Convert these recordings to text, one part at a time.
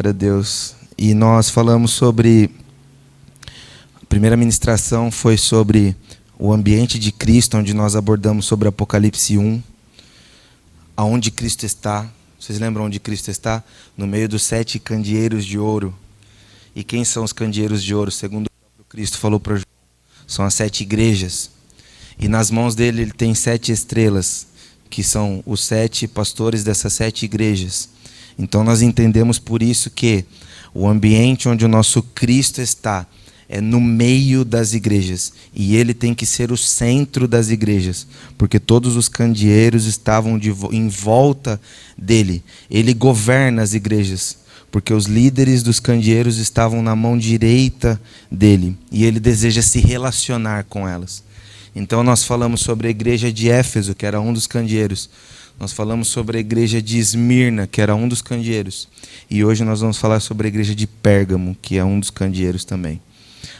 Glória a Deus. E nós falamos sobre... A primeira ministração foi sobre o ambiente de Cristo, onde nós abordamos sobre Apocalipse 1. Aonde Cristo está. Vocês lembram onde Cristo está? No meio dos 7 candeeiros de ouro. E quem são os candeeiros de ouro? Segundo o próprio Cristo falou para João, são as 7 igrejas. E nas mãos dele ele tem 7 estrelas, que são os 7 pastores dessas 7 igrejas. Então nós entendemos por isso que o ambiente onde o nosso Cristo está é no meio das igrejas. E ele tem que ser o centro das igrejas, porque todos os candeeiros estavam em volta dele. Ele governa as igrejas, porque os líderes dos candeeiros estavam na mão direita dele. E ele deseja se relacionar com elas. Então nós falamos sobre a igreja de Éfeso, que era um dos candeeiros. Nós falamos sobre a igreja de Esmirna, que era um dos candeeiros. E hoje nós vamos falar sobre a igreja de Pérgamo, que é um dos candeeiros também.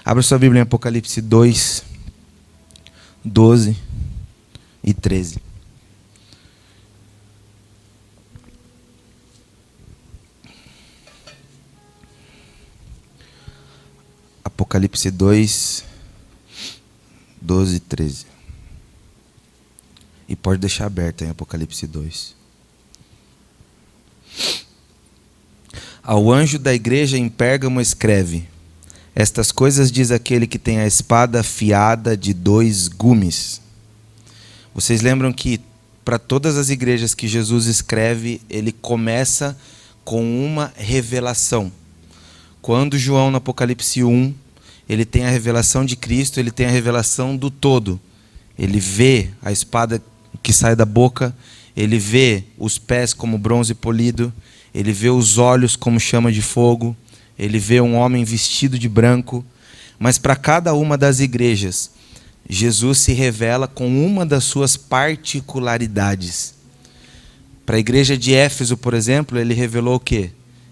Abra sua Bíblia em Apocalipse 2, 12 e 13. Apocalipse 2, 12 e 13. E pode deixar aberto em Apocalipse 2. Ao anjo da igreja em Pérgamo escreve: estas coisas diz aquele que tem a espada afiada de 2 gumes. Vocês lembram que para todas as igrejas que Jesus escreve, ele começa com uma revelação. Quando João, no Apocalipse 1, ele tem a revelação de Cristo, ele tem a revelação do todo. Ele vê a espada que sai da boca, ele vê os pés como bronze polido, ele vê os olhos como chama de fogo, ele vê um homem vestido de branco. Mas para cada uma das igrejas, Jesus se revela com uma das suas particularidades. Para a igreja de Éfeso, por exemplo, ele revelou o quê?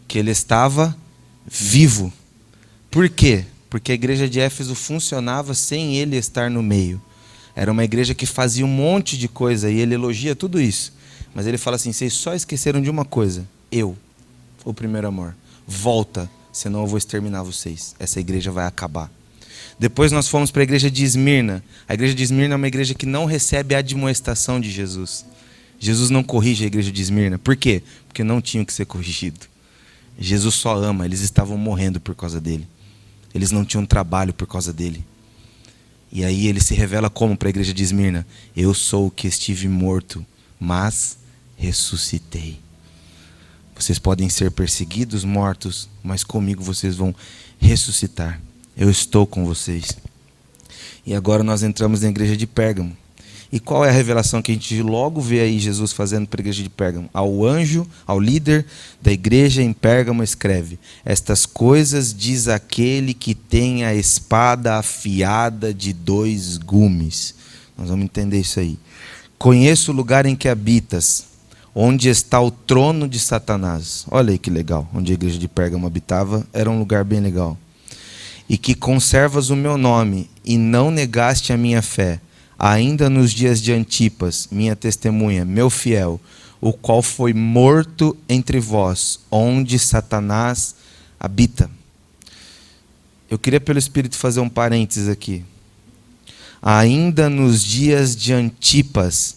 Que ele estava vivo. Por quê? Porque a igreja de Éfeso funcionava sem ele estar no meio. Era uma igreja que fazia um monte de coisa e ele elogia tudo isso. Mas ele fala assim: vocês só esqueceram de uma coisa. Eu, o primeiro amor. Volta, senão eu vou exterminar vocês. Essa igreja vai acabar. Depois nós fomos para a igreja de Esmirna. A igreja de Esmirna é uma igreja que não recebe a admoestação de Jesus. Jesus não corrige a igreja de Esmirna. Por quê? Porque não tinham que ser corrigido. Jesus só ama, eles estavam morrendo por causa dele. Eles não tinham trabalho por causa dele. E aí ele se revela como para a igreja de Esmirna? Eu sou o que estive morto, mas ressuscitei. Vocês podem ser perseguidos, mortos, mas comigo vocês vão ressuscitar. Eu estou com vocês. E agora nós entramos na igreja de Pérgamo. E qual é a revelação que a gente logo vê aí Jesus fazendo para a igreja de Pérgamo? Ao anjo, ao líder da igreja em Pérgamo escreve: estas coisas diz aquele que tem a espada afiada de 2 gumes. Nós vamos entender isso aí. Conheço o lugar em que habitas, onde está o trono de Satanás. Olha aí que legal. Onde a igreja de Pérgamo habitava era um lugar bem legal. E que conservas o meu nome e não negaste a minha fé, ainda nos dias de Antipas, minha testemunha, meu fiel, o qual foi morto entre vós, onde Satanás habita. Eu queria pelo Espírito fazer um parênteses aqui. Ainda nos dias de Antipas,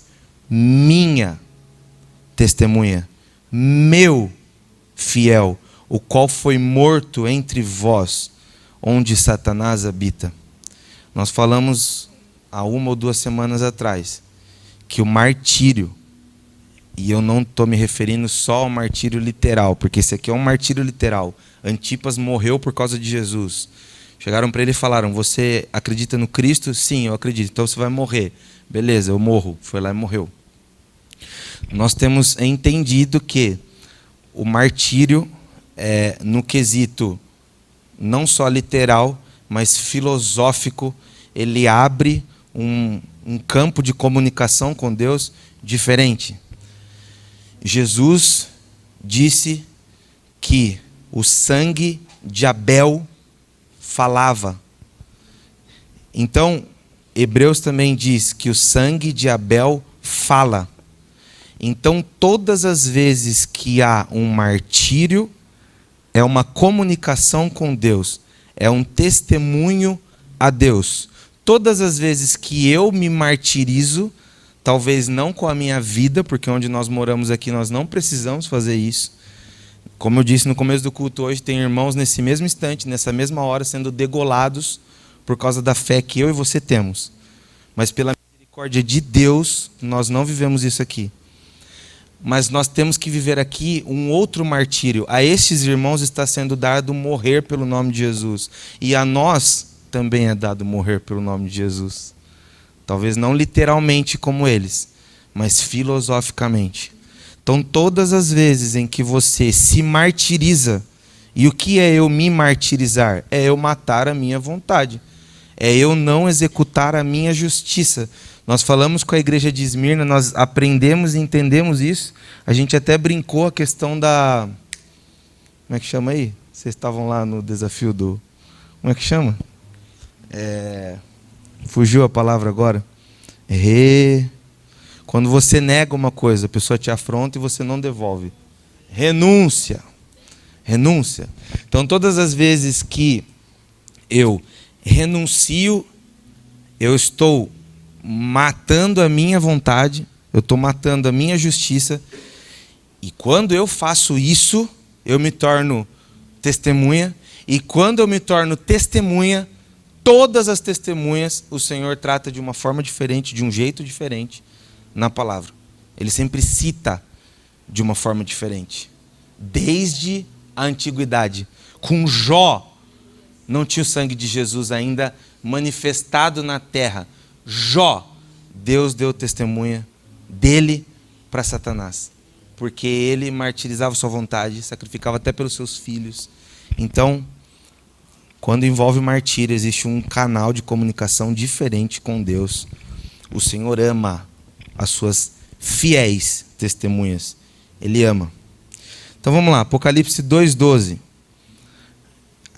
minha testemunha, meu fiel, o qual foi morto entre vós, onde Satanás habita. Nós falamos há 1 ou 2 semanas atrás que o martírio, e eu não estou me referindo só ao martírio literal, porque esse aqui é um martírio literal. Antipas morreu por causa de Jesus. Chegaram para ele e falaram: você acredita no Cristo? Sim, eu acredito. Então você vai morrer. Beleza, eu morro. Foi lá e morreu. Nós temos entendido que o martírio é no quesito não só literal, mas filosófico. Ele abre um campo de comunicação com Deus diferente. Jesus disse que o sangue de Abel falava. Então, Hebreus também diz que o sangue de Abel fala. Então, todas as vezes que há um martírio, é uma comunicação com Deus, é um testemunho a Deus. Todas as vezes que eu me martirizo, talvez não com a minha vida, porque onde nós moramos aqui nós não precisamos fazer isso. Como eu disse no começo do culto hoje, tem irmãos nesse mesmo instante, nessa mesma hora, sendo degolados por causa da fé que eu e você temos. Mas pela misericórdia de Deus, nós não vivemos isso aqui. Mas nós temos que viver aqui um outro martírio. A estes irmãos está sendo dado morrer pelo nome de Jesus. E a nós também é dado morrer pelo nome de Jesus. Talvez não literalmente como eles, mas filosoficamente. Então, todas as vezes em que você se martiriza, e o que é eu me martirizar? É eu matar a minha vontade. É eu não executar a minha justiça. Nós falamos com a igreja de Esmirna, nós aprendemos e entendemos isso. A gente até brincou a questão da... Como é que chama aí? Vocês estavam lá no desafio do... Como é que chama? Fugiu a palavra agora. Quando você nega uma coisa, a pessoa te afronta e você não devolve. Renúncia. Renúncia. Então, todas as vezes que eu renuncio, eu estou matando a minha vontade, eu estou matando a minha justiça. E quando eu faço isso, eu me torno testemunha. E quando eu me torno testemunha, todas as testemunhas, o Senhor trata de uma forma diferente, de um jeito diferente na palavra. Ele sempre cita de uma forma diferente. Desde a antiguidade. Com Jó, não tinha o sangue de Jesus ainda manifestado na terra. Jó, Deus deu testemunha dele para Satanás. Porque ele martirizava sua vontade, sacrificava até pelos seus filhos. Então, quando envolve martírio, existe um canal de comunicação diferente com Deus. O Senhor ama as suas fiéis testemunhas. Ele ama. Então vamos lá, Apocalipse 2:12.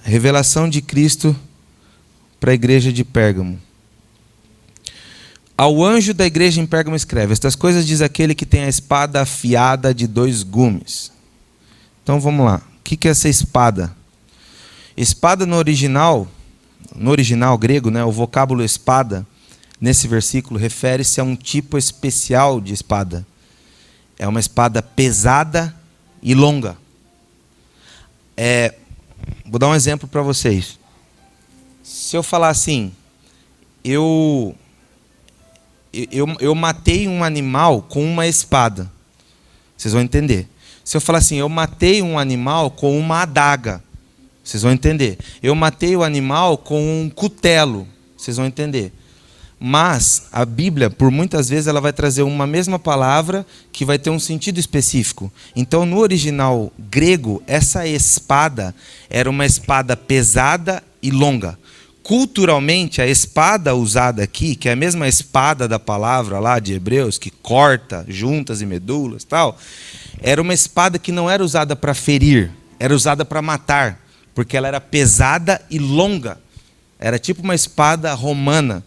Revelação de Cristo para a igreja de Pérgamo. Ao anjo da igreja em Pérgamo escreve: estas coisas diz aquele que tem a espada afiada de 2 gumes. Então vamos lá. O que é essa espada? Espada no original grego, né, o vocábulo espada, nesse versículo, refere-se a um tipo especial de espada. É uma espada pesada e longa. Vou dar um exemplo para vocês. Se eu falar assim, eu matei um animal com uma espada, vocês vão entender. Se eu falar assim, eu matei um animal com uma adaga, vocês vão entender. Eu matei o animal com um cutelo, vocês vão entender. Mas a Bíblia, por muitas vezes, ela vai trazer uma mesma palavra que vai ter um sentido específico. Então, no original grego, essa espada era uma espada pesada e longa. Culturalmente, a espada usada aqui, que é a mesma espada da palavra lá de Hebreus, que corta juntas e medulas, tal, era uma espada que não era usada para ferir, era usada para matar, porque ela era pesada e longa. Era tipo uma espada romana.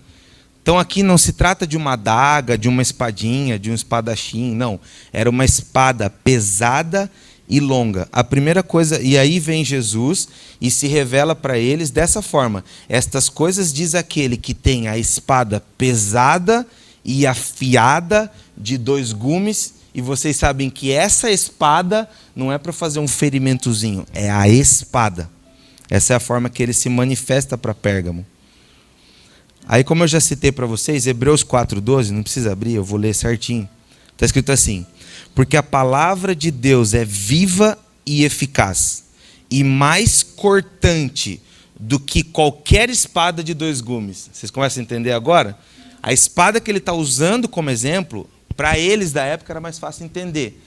Então aqui não se trata de uma adaga, de uma espadinha, de um espadachim, não. Era uma espada pesada e longa. A primeira coisa, e aí vem Jesus e se revela para eles dessa forma: estas coisas diz aquele que tem a espada pesada e afiada de 2 gumes, e vocês sabem que essa espada não é para fazer um ferimentozinho, é a espada. Essa é a forma que ele se manifesta para Pérgamo. Aí, como eu já citei para vocês, Hebreus 4:12, não precisa abrir, eu vou ler certinho. Está escrito assim: porque a palavra de Deus é viva e eficaz, e mais cortante do que qualquer espada de 2 gumes. Vocês começam a entender agora? A espada que ele está usando como exemplo, para eles da época era mais fácil entender.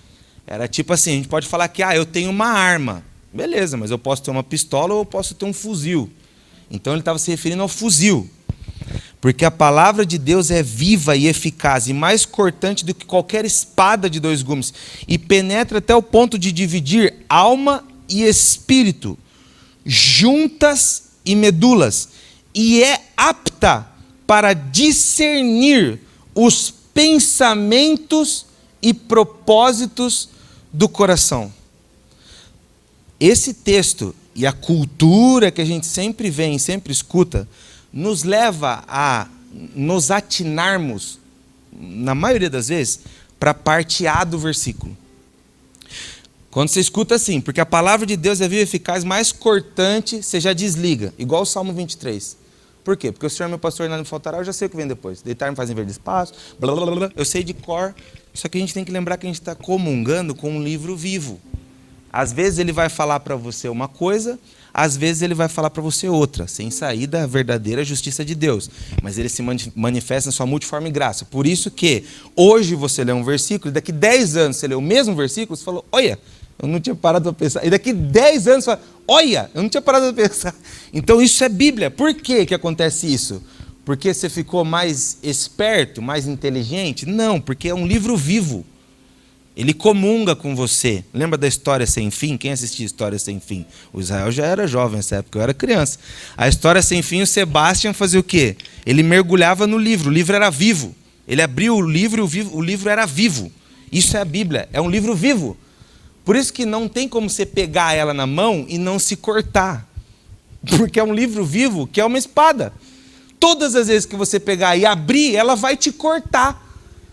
Era tipo assim, a gente pode falar que eu tenho uma arma. Beleza, mas eu posso ter uma pistola ou eu posso ter um fuzil. Então ele estava se referindo ao fuzil. Porque a palavra de Deus é viva e eficaz, e mais cortante do que qualquer espada de 2 gumes, e penetra até o ponto de dividir alma e espírito, juntas e medulas, e é apta para discernir os pensamentos e propósitos do coração. esse texto e a cultura que a gente sempre vê e sempre escuta, nos leva a nos atinarmos, na maioria das vezes, para a parte A do versículo. Quando você escuta assim, porque a palavra de Deus é viva e eficaz, mais cortante, você já desliga, igual o Salmo 23. Por quê? Porque o Senhor é meu pastor e nada me faltará, eu já sei o que vem depois. Deitar-me fazem verde espaço, blá, blá, blá, blá. Eu sei de cor, só que a gente tem que lembrar que a gente está comungando com um livro vivo. Às vezes ele vai falar para você uma coisa, às vezes ele vai falar para você outra, sem sair da verdadeira justiça de Deus. Mas ele se manifesta na sua multiforme graça. Por isso que hoje você lê um versículo, e daqui 10 anos você lê o mesmo versículo, você falou, olha, eu não tinha parado para pensar. E daqui 10 anos você fala, olha, eu não tinha parado para pensar. Então isso é Bíblia. Por que que acontece isso? Porque você ficou mais esperto, mais inteligente? Não, porque é um livro vivo. Ele comunga com você. Lembra da História Sem Fim? Quem assistia História Sem Fim? O Israel já era jovem nessa época, eu era criança. A História Sem Fim, o Sebastian fazia o quê? Ele mergulhava no livro, o livro era vivo. Ele abriu o livro e o livro era vivo. Isso é a Bíblia, é um livro vivo. Por isso que não tem como você pegar ela na mão e não se cortar. Porque é um livro vivo que é uma espada. Todas as vezes que você pegar e abrir, ela vai te cortar.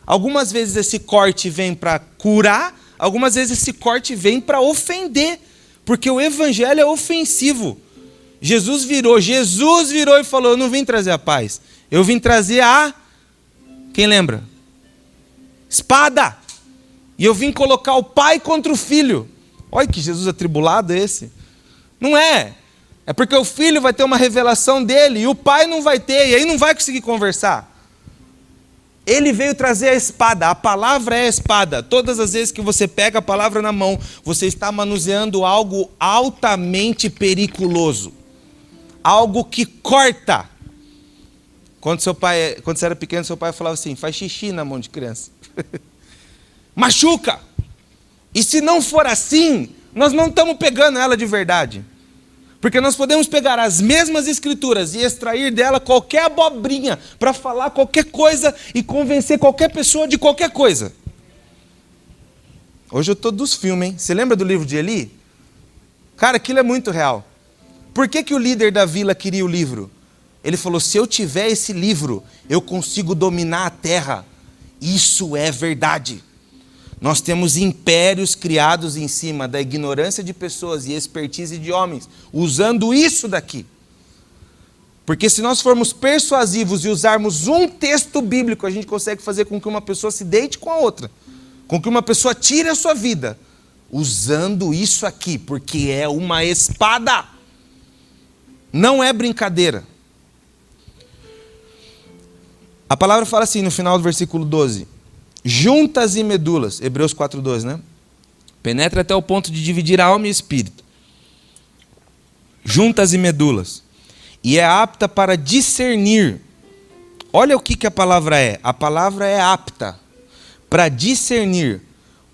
Algumas vezes esse corte vem para curar, algumas vezes esse corte vem para ofender, porque o evangelho é ofensivo. Jesus virou e falou, eu não vim trazer a paz, eu vim trazer a... Quem lembra? Espada! E eu vim colocar o pai contra o filho. Olha que Jesus atribulado é esse. Não é. É porque o filho vai ter uma revelação dele e o pai não vai ter, e aí não vai conseguir conversar. Ele veio trazer a espada, a palavra é a espada. Todas as vezes que você pega a palavra na mão, você está manuseando algo altamente periculoso. Algo que corta. Quando você era pequeno, seu pai falava assim, faz xixi na mão de criança. Machuca. E se não for assim, nós não estamos pegando ela de verdade. Porque nós podemos pegar as mesmas escrituras e extrair dela qualquer abobrinha para falar qualquer coisa e convencer qualquer pessoa de qualquer coisa. Hoje eu estou dos filmes, hein? Você lembra do livro de Eli? Cara, aquilo é muito real. Por que que o líder da vila queria o livro? Ele falou, se eu tiver esse livro, eu consigo dominar a terra. Isso é verdade. Nós temos impérios criados em cima da ignorância de pessoas e expertise de homens, usando isso daqui. Porque se nós formos persuasivos e usarmos um texto bíblico, a gente consegue fazer com que uma pessoa se deite com a outra, com que uma pessoa tire a sua vida, usando isso aqui, porque é uma espada. Não é brincadeira. A palavra fala assim no final do versículo 12. Juntas e medulas, Hebreus 4:2, né? Penetra até o ponto de dividir a alma e espírito. Juntas e medulas. E é apta para discernir. Olha o que a palavra é. A palavra é apta para discernir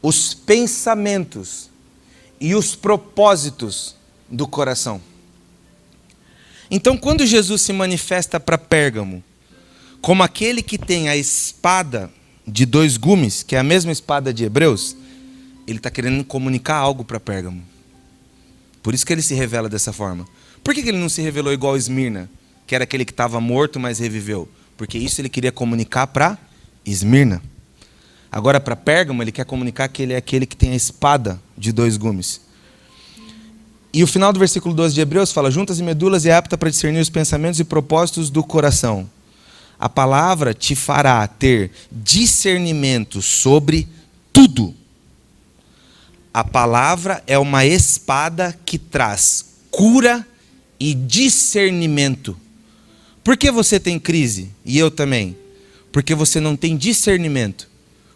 os pensamentos e os propósitos do coração. Então, quando Jesus se manifesta para Pérgamo, como aquele que tem a espada de 2 gumes, que é a mesma espada de Hebreus, ele está querendo comunicar algo para Pérgamo. Por isso que ele se revela dessa forma. Por que ele não se revelou igual a Esmirna, que era aquele que estava morto, mas reviveu? Porque isso ele queria comunicar para Esmirna. Agora, para Pérgamo, ele quer comunicar que ele é aquele que tem a espada de 2 gumes. E o final do versículo 12 de Hebreus fala, juntas e medulas e é apta para discernir os pensamentos e propósitos do coração. A palavra te fará ter discernimento sobre tudo. A palavra é uma espada que traz cura e discernimento. Por que você tem crise? E eu também. Porque você não tem discernimento.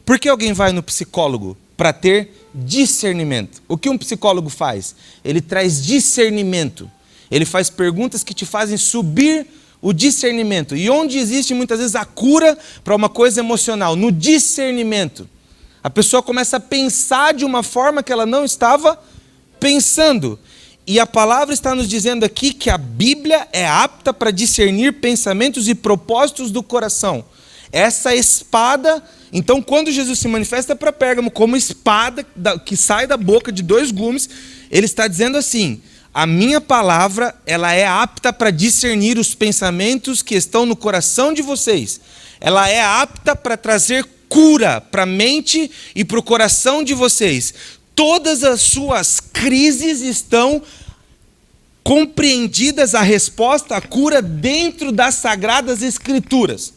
Por que alguém vai no psicólogo? Para ter discernimento. O que um psicólogo faz? Ele traz discernimento. Ele faz perguntas que te fazem subir o discernimento. E onde existe muitas vezes a cura para uma coisa emocional? No discernimento. A pessoa começa a pensar de uma forma que ela não estava pensando. E a palavra está nos dizendo aqui que a Bíblia é apta para discernir pensamentos e propósitos do coração. essa espada. Então, quando Jesus se manifesta para Pérgamo como espada que sai da boca de 2 gumes, ele está dizendo assim: a minha palavra, ela é apta para discernir os pensamentos que estão no coração de vocês. Ela é apta para trazer cura para a mente e para o coração de vocês. Todas as suas crises estão compreendidas, a resposta, a cura dentro das Sagradas Escrituras.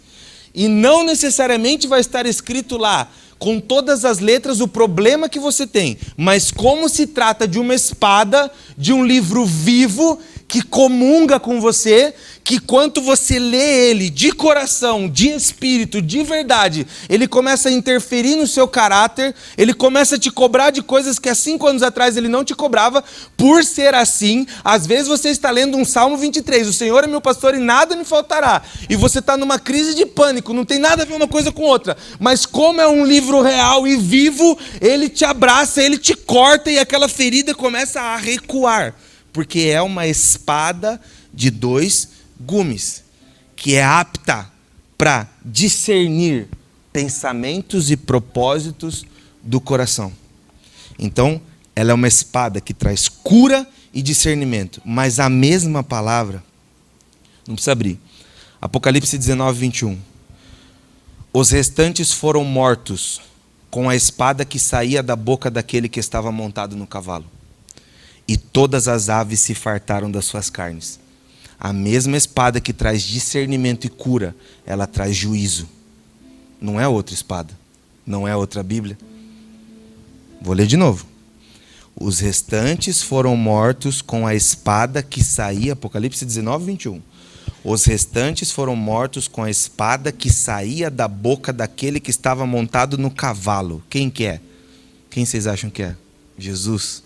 E não necessariamente vai estar escrito lá, com todas as letras, o problema que você tem. Mas como se trata de uma espada, de um livro vivo, que comunga com você, que quando você lê ele de coração, de espírito, de verdade, ele começa a interferir no seu caráter, ele começa a te cobrar de coisas que há 5 anos atrás ele não te cobrava. Por ser assim, às vezes você está lendo um Salmo 23, o Senhor é meu pastor e nada me faltará, e você está numa crise de pânico, não tem nada a ver uma coisa com outra, mas como é um livro real e vivo, ele te abraça, ele te corta e aquela ferida começa a recuar, porque é uma espada de 2 gumes, que é apta para discernir pensamentos e propósitos do coração. Então, ela é uma espada que traz cura e discernimento, mas a mesma palavra, não precisa abrir, Apocalipse 19, 21. Os restantes foram mortos com a espada que saía da boca daquele que estava montado no cavalo. E todas as aves se fartaram das suas carnes. A mesma espada que traz discernimento e cura, ela traz juízo. Não é outra espada. Não é outra Bíblia. Vou ler de novo. Os restantes foram mortos com a espada que saía, Apocalipse 19, 21. Os restantes foram mortos com a espada que saía da boca daquele que estava montado no cavalo. Quem que é? Quem vocês acham que é? Jesus.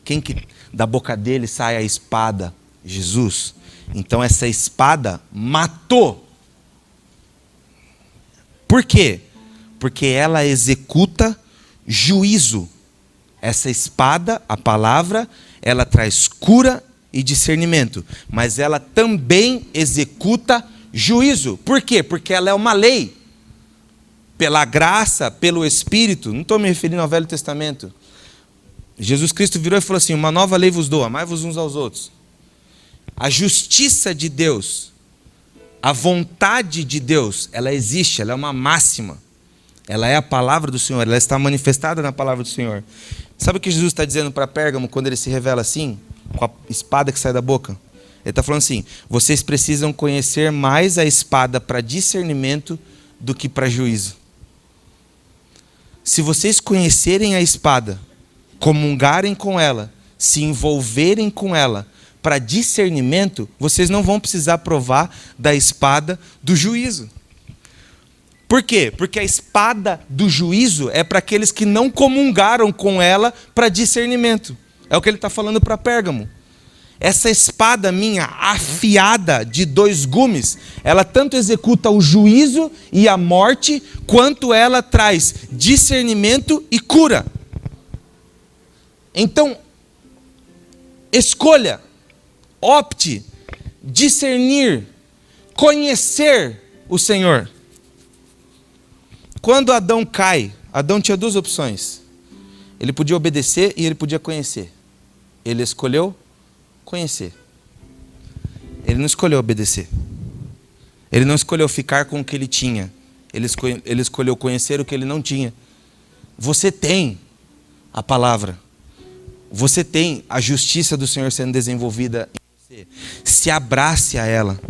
Quem que da boca dele sai a espada? Jesus. Então essa espada matou. Por quê? Porque ela executa juízo. Essa espada, a palavra, ela traz cura e discernimento, mas ela também executa juízo. Por quê? Porque ela é uma lei. Pela graça, pelo Espírito, não estou me referindo ao Velho Testamento. Jesus Cristo virou e falou assim: uma nova lei vos dou, amai-vos uns aos outros. A justiça de Deus, a vontade de Deus, ela existe, ela é uma máxima. Ela é a palavra do Senhor, ela está manifestada na palavra do Senhor. Sabe o que Jesus está dizendo para Pérgamo quando ele se revela assim? Com a espada que sai da boca? Ele está falando assim: vocês precisam conhecer mais a espada para discernimento do que para juízo. Se vocês conhecerem a espada, comungarem com ela, se envolverem com ela para discernimento, vocês não vão precisar provar da espada do juízo. Por quê? Porque a espada do juízo é para aqueles que não comungaram com ela para discernimento. É o que ele está falando para Pérgamo. Essa espada minha, afiada de 2 gumes, ela tanto executa o juízo e a morte, quanto ela traz discernimento e cura. Então, escolha, opte, discernir, conhecer o Senhor. Quando Adão cai, Adão tinha 2 opções. Ele podia obedecer e ele podia conhecer. Ele escolheu conhecer. Ele não escolheu obedecer. Ele não escolheu ficar com o que ele tinha. Ele escolheu conhecer o que ele não tinha. Você tem a palavra. Você tem a justiça do Senhor sendo desenvolvida em você. Se abrace a ela.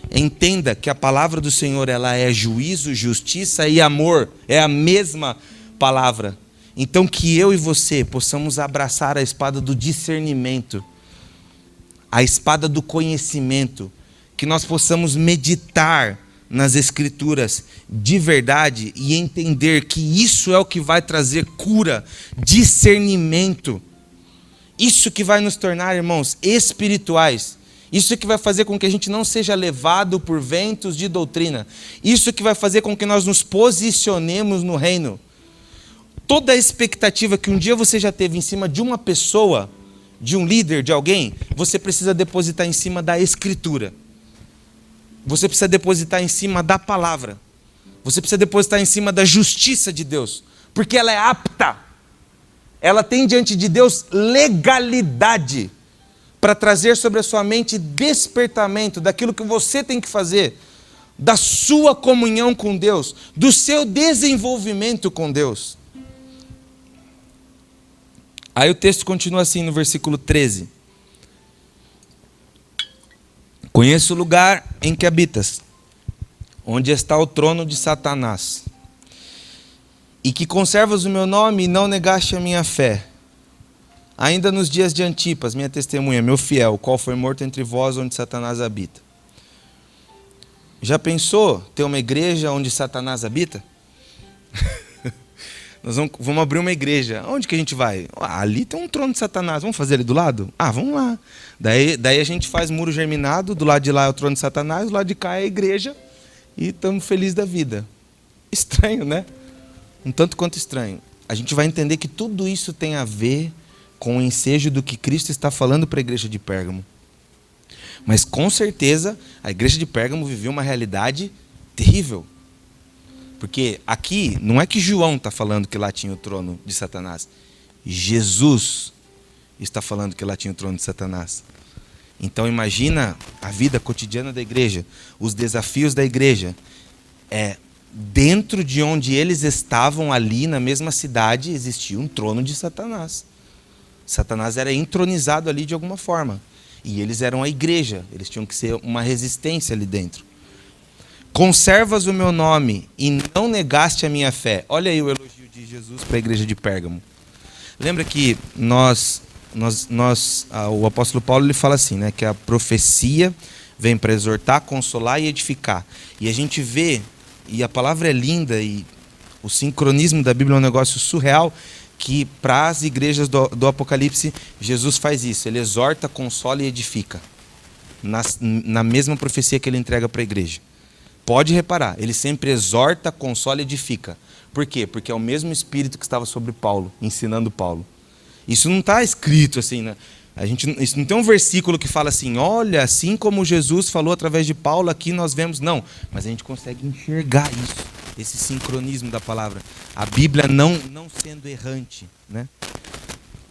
Entenda que a palavra do Senhor, ela é juízo, justiça e amor. É a mesma palavra. Então que eu e você possamos abraçar a espada do discernimento, a espada do conhecimento, que nós possamos meditar nas Escrituras de verdade e entender que isso é o que vai trazer cura, discernimento. Isso que vai nos tornar, irmãos, espirituais. Isso que vai fazer com que a gente não seja levado por ventos de doutrina. Isso que vai fazer com que nós nos posicionemos no reino. Toda a expectativa que um dia você já teve em cima de uma pessoa, de um líder, de alguém, você precisa depositar em cima da Escritura. Você precisa depositar em cima da palavra. Você precisa depositar em cima da justiça de Deus, porque ela é apta. Ela tem diante de Deus legalidade para trazer sobre a sua mente despertamento daquilo que você tem que fazer, da sua comunhão com Deus, do seu desenvolvimento com Deus. Aí o texto continua assim no versículo 13. Conheço o lugar em que habitas, onde está o trono de Satanás, e que conservas o meu nome e não negaste a minha fé, ainda nos dias de Antipas, minha testemunha, meu fiel, o qual foi morto entre vós, onde Satanás habita. Já pensou ter uma igreja onde Satanás habita? Nós vamos abrir uma igreja. Onde que a gente vai? Ali tem um trono de Satanás. Vamos fazer ele do lado? Vamos lá. Daí a gente faz muro germinado. Do lado de lá é o trono de Satanás. Do lado de cá é a igreja. E estamos felizes da vida. Estranho, né? Um tanto quanto estranho. A gente vai entender que tudo isso tem a ver com o ensejo do que Cristo está falando para a igreja de Pérgamo. Mas com certeza a igreja de Pérgamo viveu uma realidade terrível. Porque aqui não é que João está falando que lá tinha o trono de Satanás. Jesus está falando que lá tinha o trono de Satanás. Então imagina a vida cotidiana da igreja, os desafios da igreja. Dentro de onde eles estavam ali, na mesma cidade, existia um trono de Satanás. Satanás era entronizado ali de alguma forma. E eles eram a igreja, eles tinham que ser uma resistência ali dentro. Conservas o meu nome e não negaste a minha fé. Olha aí o elogio de Jesus para a igreja de Pérgamo. Lembra que o apóstolo Paulo ele fala assim, né, que a profecia vem para exortar, consolar e edificar. E a gente vê, e a palavra é linda, e o sincronismo da Bíblia é um negócio surreal, que para as igrejas do Apocalipse, Jesus faz isso. Ele exorta, consola e edifica. Na mesma profecia que ele entrega para a igreja. Pode reparar, ele sempre exorta, consola e edifica. Por quê? Porque é o mesmo Espírito que estava sobre Paulo, ensinando Paulo. Isso não está escrito assim, né? Isso não tem um versículo que fala assim, olha, assim como Jesus falou através de Paulo, aqui nós vemos. Não, mas a gente consegue enxergar isso, esse sincronismo da palavra. A Bíblia não sendo errante, né?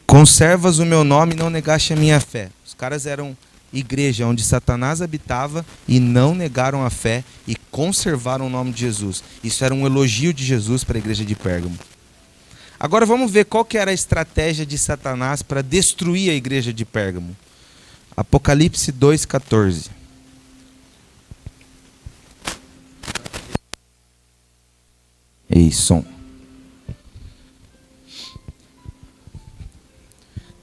Conservas o meu nome e não negaste a minha fé. Os caras eram igreja onde Satanás habitava e não negaram a fé e conservaram o nome de Jesus. Isso era um elogio de Jesus para a igreja de Pérgamo. Agora vamos ver qual que era a estratégia de Satanás para destruir a igreja de Pérgamo. Apocalipse 2,14. Ei, som.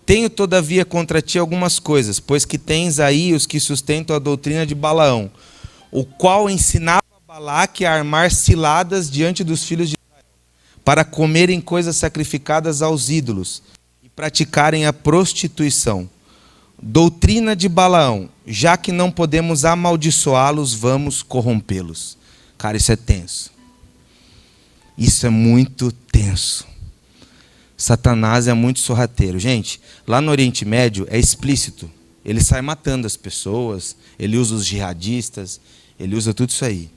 Tenho, todavia, contra ti algumas coisas, pois que tens aí os que sustentam a doutrina de Balaão, o qual ensinava Balaque a armar ciladas diante dos filhos de Israel, para comerem coisas sacrificadas aos ídolos e praticarem a prostituição. Doutrina de Balaão, já que não podemos amaldiçoá-los, vamos corrompê-los. Cara, isso é tenso. Isso é muito tenso. Satanás é muito sorrateiro. Gente, lá no Oriente Médio é explícito. Ele sai matando as pessoas, ele usa os jihadistas, ele usa tudo isso aí.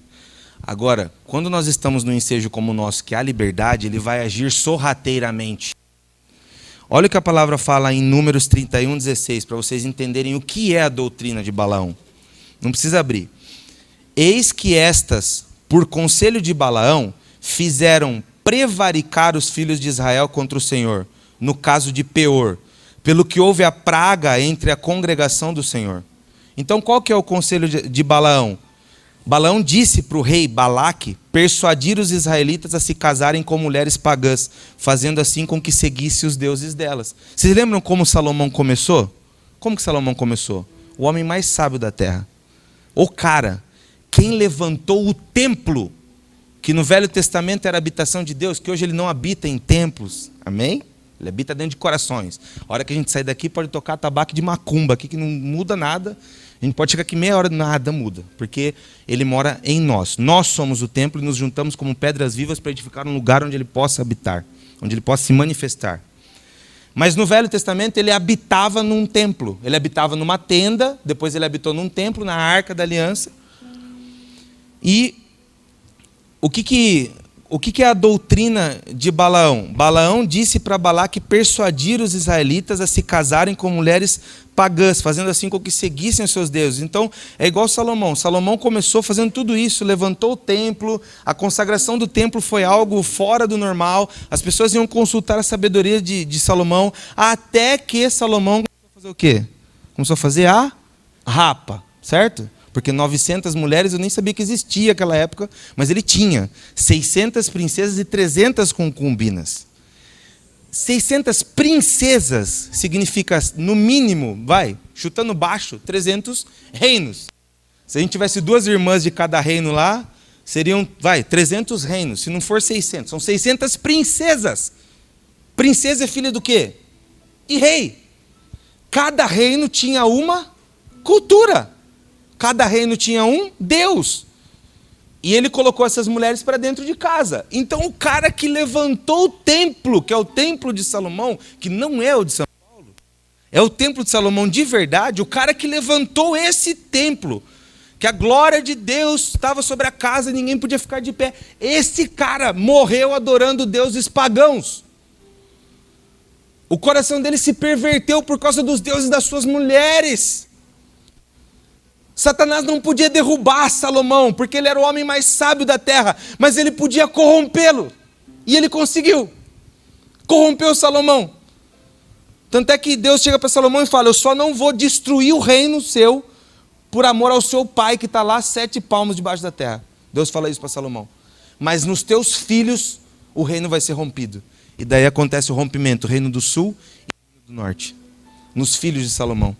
Agora, quando nós estamos num ensejo como o nosso, que há liberdade, ele vai agir sorrateiramente. Olha o que a palavra fala em Números 31:16, para vocês entenderem o que é a doutrina de Balaão. Não precisa abrir. Eis que estas, por conselho de Balaão, fizeram prevaricar os filhos de Israel contra o Senhor, no caso de Peor, pelo que houve a praga entre a congregação do Senhor. Então qual que é o conselho de Balaão? Balaão disse para o rei Balaque persuadir os israelitas a se casarem com mulheres pagãs, fazendo assim com que seguisse os deuses delas. Vocês lembram como Salomão começou? Como que Salomão começou? O homem mais sábio da terra. O cara, quem levantou o templo, que no Velho Testamento era a habitação de Deus, que hoje ele não habita em templos. Amém? Ele habita dentro de corações. A hora que a gente sair daqui pode tocar tabaco de macumba, aqui que não muda nada. A gente pode chegar aqui meia hora, nada muda, porque ele mora em nós. Nós somos o templo e nos juntamos como pedras vivas para edificar um lugar onde ele possa habitar, onde ele possa se manifestar. Mas no Velho Testamento ele habitava num templo. Ele habitava numa tenda, depois ele habitou num templo, na Arca da Aliança. E O que é a doutrina de Balaão? Balaão disse para Balaque persuadir os israelitas a se casarem com mulheres pagãs, fazendo assim com que seguissem os seus deuses. Então, é igual Salomão. Salomão começou fazendo tudo isso, levantou o templo, a consagração do templo foi algo fora do normal, as pessoas iam consultar a sabedoria de Salomão, até que Salomão começou a fazer o quê? Começou a fazer a rapa, certo? Porque 900 mulheres eu nem sabia que existia naquela época, mas ele tinha 600 princesas e 300 concubinas. 600 princesas significa, no mínimo, chutando baixo, 300 reinos. Se a gente tivesse 2 irmãs de cada reino lá, seriam, 300 reinos. Se não for 600, são 600 princesas. Princesa é filha do quê? De rei. Cada reino tinha uma cultura. Cada reino tinha um Deus. E ele colocou essas mulheres para dentro de casa. Então o cara que levantou o templo, que é o templo de Salomão, que não é o de São Paulo, é o templo de Salomão de verdade, o cara que levantou esse templo, que a glória de Deus estava sobre a casa e ninguém podia ficar de pé. Esse cara morreu adorando deuses pagãos. O coração dele se perverteu por causa dos deuses das suas mulheres. Satanás não podia derrubar Salomão, porque ele era o homem mais sábio da terra, mas ele podia corrompê-lo. E ele conseguiu. Corrompeu Salomão. Tanto é que Deus chega para Salomão e fala: eu só não vou destruir o reino seu por amor ao seu pai que está lá 7 palmos debaixo da terra. Deus fala isso para Salomão. Mas nos teus filhos o reino vai ser rompido. E daí acontece o rompimento, o reino do sul e o reino do norte. Nos filhos de Salomão.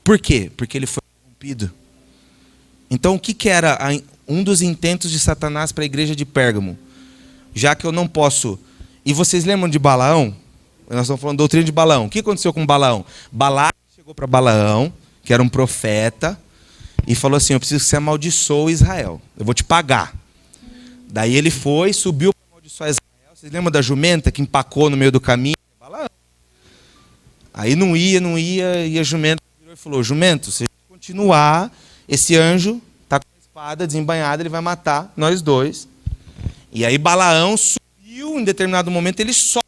Por quê? Porque ele foi corrompido. Então o que era um dos intentos de Satanás para a igreja de Pérgamo? Já que eu não posso... E vocês lembram de Balaão? Nós estamos falando da doutrina de Balaão. O que aconteceu com Balaão? Balaque chegou para Balaão, que era um profeta, e falou assim: eu preciso que você amaldiçoe Israel. Eu vou te pagar. Daí ele foi, subiu para amaldiçoar Israel. Vocês lembram da jumenta que empacou no meio do caminho? Balaão. Aí não ia, e a jumenta virou e falou: jumento, se continuar, esse anjo está com a espada desembainhada, ele vai matar nós dois. E aí Balaão subiu, em determinado momento ele sobe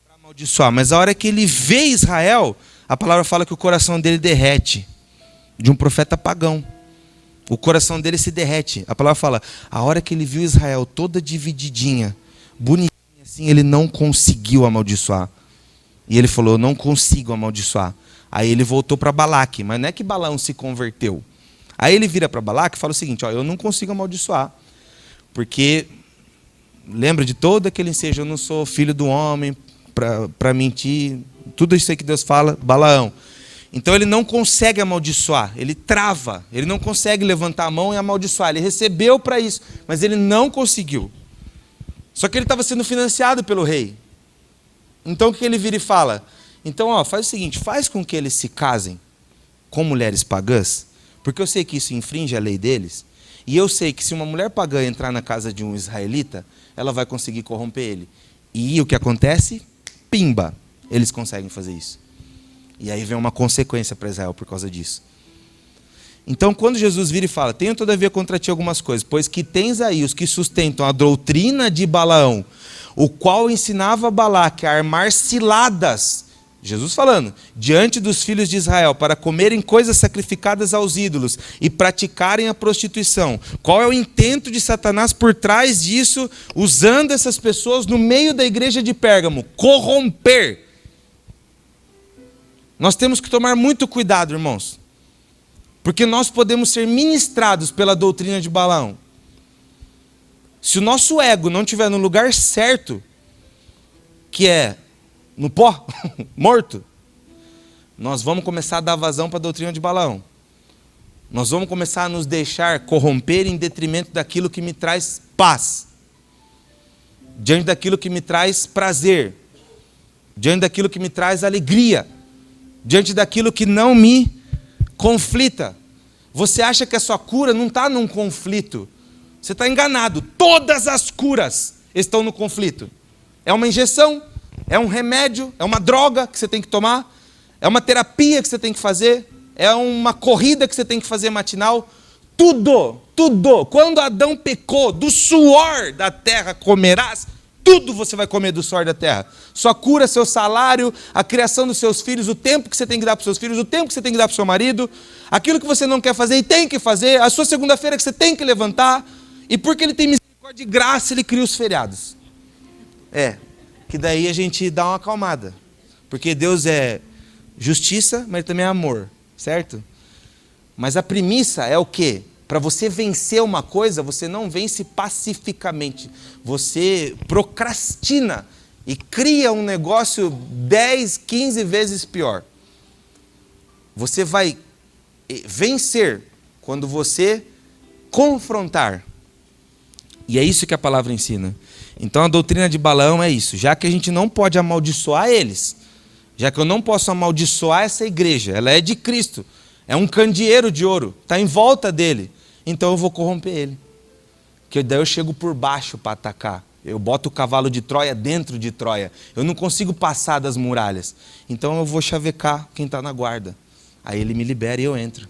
para amaldiçoar. Mas a hora que ele vê Israel, a palavra fala que o coração dele derrete, de um profeta pagão. O coração dele se derrete. A palavra fala, a hora que ele viu Israel toda divididinha, bonitinha assim, ele não conseguiu amaldiçoar. E ele falou: eu não consigo amaldiçoar. Aí ele voltou para Balaque, mas não é que Balaão se converteu. Aí ele vira para Balaque e fala o seguinte: eu não consigo amaldiçoar, porque lembra de todo aquele ensejo, eu não sou filho do homem para mentir, tudo isso aí que Deus fala, Balaão. Então ele não consegue amaldiçoar, ele trava, ele não consegue levantar a mão e amaldiçoar. Ele recebeu para isso, mas ele não conseguiu. Só que ele estava sendo financiado pelo rei. Então o que ele vira e fala? Então, faz o seguinte, faz com que eles se casem com mulheres pagãs, porque eu sei que isso infringe a lei deles, e eu sei que se uma mulher pagã entrar na casa de um israelita, ela vai conseguir corromper ele. E o que acontece? Pimba, eles conseguem fazer isso. E aí vem uma consequência para Israel por causa disso. Então, quando Jesus vira e fala: tenho todavia contra ti algumas coisas, pois que tens aí os que sustentam a doutrina de Balaão, o qual ensinava Balaque a armar ciladas, Jesus falando, diante dos filhos de Israel, para comerem coisas sacrificadas aos ídolos e praticarem a prostituição. Qual é o intento de Satanás por trás disso, usando essas pessoas no meio da igreja de Pérgamo? Corromper. Nós temos que tomar muito cuidado, irmãos, porque nós podemos ser ministrados pela doutrina de Balaão. Se o nosso ego não estiver no lugar certo, que é no pó, morto, nós vamos começar a dar vazão para a doutrina de Balaão. Nós vamos começar a nos deixar corromper em detrimento daquilo que me traz paz, diante daquilo que me traz prazer, diante daquilo que me traz alegria, diante daquilo que não me conflita. Você acha que a sua cura não está num conflito? Você está enganado. Todas as curas estão no conflito. É uma injeção, é um remédio, é uma droga que você tem que tomar, é uma terapia que você tem que fazer, é uma corrida que você tem que fazer matinal. Tudo Tudo. Quando Adão pecou, do suor da terra comerás. Tudo você vai comer do suor da terra. Sua cura, seu salário, a criação dos seus filhos, o tempo que você tem que dar para os seus filhos, o tempo que você tem que dar para o seu marido, aquilo que você não quer fazer e tem que fazer, a sua segunda-feira que você tem que levantar. E porque ele tem misericórdia e graça, ele cria os feriados. Que daí a gente dá uma acalmada. Porque Deus é justiça, mas também é amor, certo? Mas a premissa é o quê? Para você vencer uma coisa, você não vence pacificamente. Você procrastina e cria um negócio 10, 15 vezes pior. Você vai vencer quando você confrontar. E é isso que a palavra ensina. Então a doutrina de Balaão é isso. Já que a gente não pode amaldiçoar eles, já que eu não posso amaldiçoar essa igreja, ela é de Cristo, é um candeeiro de ouro, está em volta dele. Então eu vou corromper ele. Que daí eu chego por baixo para atacar. Eu boto o cavalo de Troia dentro de Troia. Eu não consigo passar das muralhas. Então eu vou chavecar quem está na guarda. Aí ele me libera e eu entro.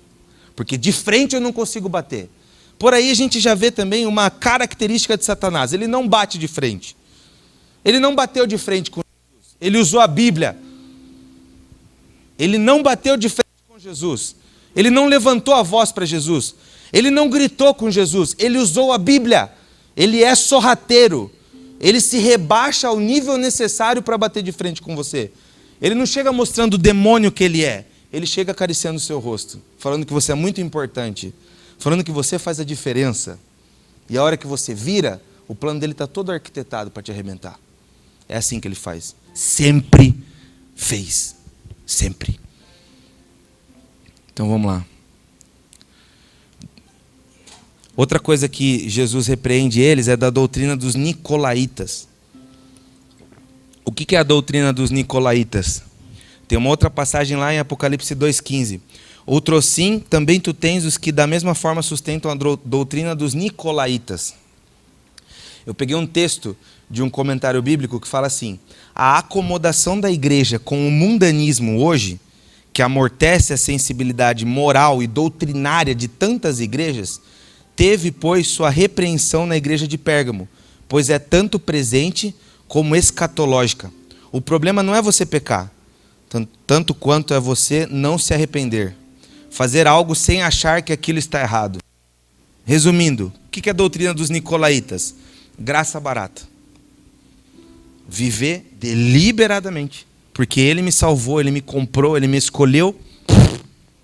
Porque de frente eu não consigo bater. Por aí a gente já vê também uma característica de Satanás. Ele não bate de frente. Ele não bateu de frente com Jesus. Ele usou a Bíblia. Ele não bateu de frente com Jesus. Ele não levantou a voz para Jesus. Ele não gritou com Jesus, ele usou a Bíblia. Ele é sorrateiro. Ele se rebaixa ao nível necessário para bater de frente com você. Ele não chega mostrando o demônio que ele é. Ele chega acariciando o seu rosto, falando que você é muito importante, falando que você faz a diferença. E a hora que você vira, o plano dele está todo arquitetado para te arrebentar. É assim que ele faz. Sempre fez. Sempre. Então vamos lá. Outra coisa que Jesus repreende eles é da doutrina dos nicolaítas. O que é a doutrina dos nicolaítas? Tem uma outra passagem lá em Apocalipse 2,15. Outrossim, também tu tens os que da mesma forma sustentam a doutrina dos nicolaítas. Eu peguei um texto de um comentário bíblico que fala assim: a acomodação da igreja com o mundanismo hoje, que amortece a sensibilidade moral e doutrinária de tantas igrejas, teve, pois, sua repreensão na igreja de Pérgamo, pois é tanto presente como escatológica. O problema não é você pecar, tanto quanto é você não se arrepender. Fazer algo sem achar que aquilo está errado. Resumindo, o que é a doutrina dos nicolaítas? Graça barata. Viver deliberadamente, porque ele me salvou, ele me comprou, ele me escolheu.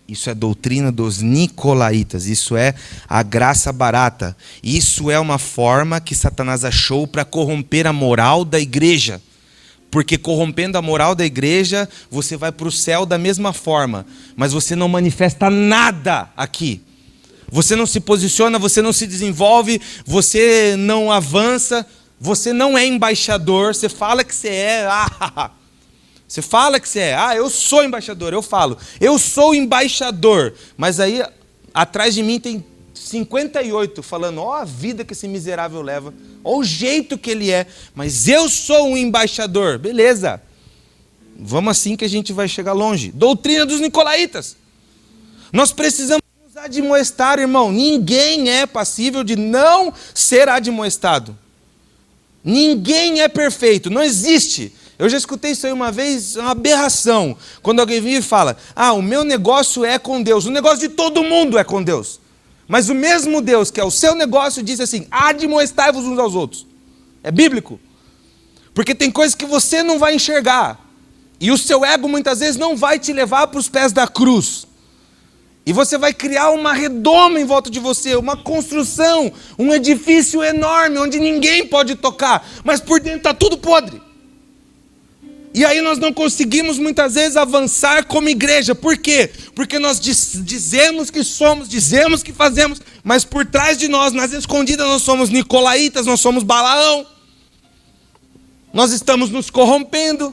Isso é doutrina dos nicolaítas, isso é a graça barata. Isso é uma forma que Satanás achou para corromper a moral da igreja. Porque corrompendo a moral da igreja, você vai para o céu da mesma forma, mas você não manifesta nada aqui. Você não se posiciona, você não se desenvolve, você não avança, você não é embaixador, você fala que você é... Você fala que você é, eu sou embaixador, eu falo, eu sou embaixador. Mas aí, atrás de mim tem 58 falando, a vida que esse miserável leva, o jeito que ele é, mas eu sou um embaixador. Beleza, vamos assim que a gente vai chegar longe. Doutrina dos nicolaítas. Nós precisamos nos admoestar, irmão. Ninguém é passível de não ser admoestado. Ninguém é perfeito, não existe. Eu já escutei isso aí uma vez, uma aberração. Quando alguém vem e fala, o meu negócio é com Deus. O negócio de todo mundo é com Deus. Mas o mesmo Deus que é o seu negócio disse assim, admoestai-vos uns aos outros. É bíblico. Porque tem coisas que você não vai enxergar. E o seu ego muitas vezes não vai te levar para os pés da cruz. E você vai criar uma redoma em volta de você, uma construção, um edifício enorme, onde ninguém pode tocar. Mas por dentro está tudo podre. E aí nós não conseguimos muitas vezes avançar como igreja. Por quê? Porque nós dizemos que somos, dizemos que fazemos, mas por trás de nós, nas escondidas, nós somos nicolaítas, nós somos Balaão. Nós estamos nos corrompendo,